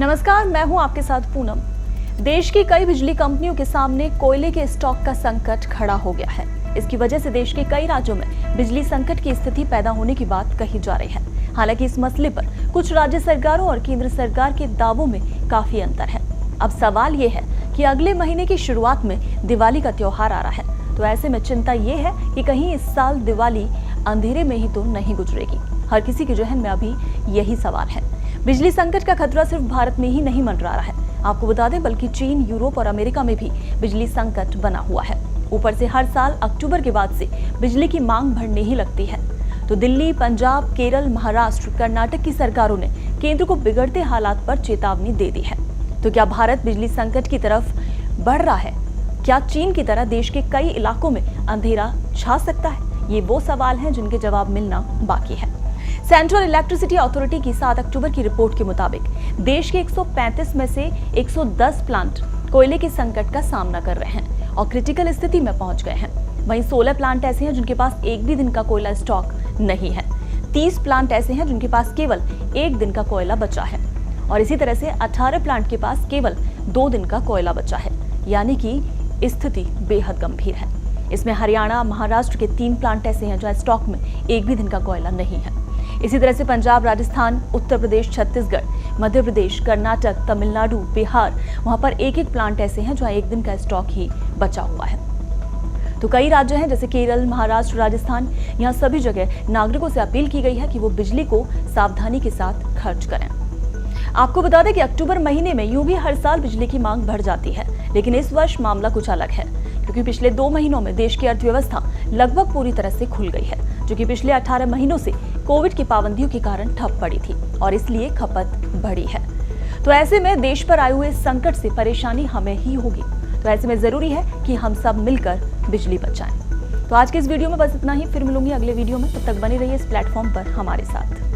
नमस्कार, मैं हूं आपके साथ पूनम। देश की कई बिजली कंपनियों के सामने कोयले के स्टॉक का संकट खड़ा हो गया है। इसकी वजह से देश के कई राज्यों में बिजली संकट की स्थिति पैदा होने की बात कही जा रही है। हालांकि इस मसले पर कुछ राज्य सरकारों और केंद्र सरकार के दावों में काफी अंतर है। अब सवाल ये है कि अगले महीने की शुरुआत में दिवाली का त्योहार आ रहा है, तो ऐसे में चिंता ये है कि कहीं इस साल दिवाली अंधेरे में ही तो नहीं गुजरेगी। हर किसी के जहन में अभी यही सवाल है। बिजली संकट का खतरा सिर्फ भारत में ही नहीं मंडरा रहा है, आपको बता दें, बल्कि चीन, यूरोप और अमेरिका में भी बिजली संकट बना हुआ है। ऊपर से हर साल अक्टूबर के बाद से बिजली की मांग बढ़ने ही लगती है। तो दिल्ली, पंजाब, केरल, महाराष्ट्र, कर्नाटक की सरकारों ने केंद्र को बिगड़ते हालात पर चेतावनी दे दी है। तो क्या भारत बिजली संकट की तरफ बढ़ रहा है? क्या चीन की तरह देश के कई इलाकों में अंधेरा छा सकता है? ये वो सवाल हैं जिनके जवाब मिलना बाकी है। सेंट्रल इलेक्ट्रिसिटी अथॉरिटी की 7 अक्टूबर की रिपोर्ट के मुताबिक देश के 135 में से 110 प्लांट कोयले के संकट का सामना कर रहे हैं और क्रिटिकल स्थिति में पहुंच गए हैं। वहीं 16 प्लांट ऐसे हैं जिनके पास एक भी दिन का कोयला स्टॉक नहीं है। 30 प्लांट ऐसे हैं जिनके पास केवल एक दिन का कोयला बचा है और इसी तरह से 18 प्लांट के पास केवल 2 दिन का कोयला बचा है। यानी कि स्थिति बेहद गंभीर है। इसमें हरियाणा, महाराष्ट्र के 3 प्लांट ऐसे हैं जहां स्टॉक में एक भी दिन का कोयला नहीं है। इसी तरह से पंजाब, राजस्थान, उत्तर प्रदेश, छत्तीसगढ़, मध्य प्रदेश, कर्नाटक, तमिलनाडु, बिहार, वहां पर एक प्लांट ऐसे हैं जहां एक दिन का स्टॉक ही बचा हुआ है। तो कई राज्य हैं जैसे केरल, महाराष्ट्र, राजस्थान, यहाँ सभी जगह नागरिकों से अपील की गई है कि वो बिजली को सावधानी के साथ खर्च करें। आपको बता दें कि अक्टूबर महीने में यूं भी हर साल बिजली की मांग बढ़ जाती है, लेकिन इस वर्ष मामला कुछ अलग है, क्योंकि पिछले 2 महीनों में देश की अर्थव्यवस्था लगभग पूरी तरह से खुल गई है, जो कि पिछले 18 महीनों से कोविड की पाबंदियों के कारण ठप पड़ी थी और इसलिए खपत बढ़ी है। तो ऐसे में देश पर आए हुए संकट से परेशानी हमें ही होगी। तो ऐसे में जरूरी है कि हम सब मिलकर बिजली बचाएं। तो आज के इस वीडियो में बस इतना ही। फिर मिलूंगी अगले वीडियो में। तब तक बने रहिए इस प्लेटफॉर्म पर हमारे साथ।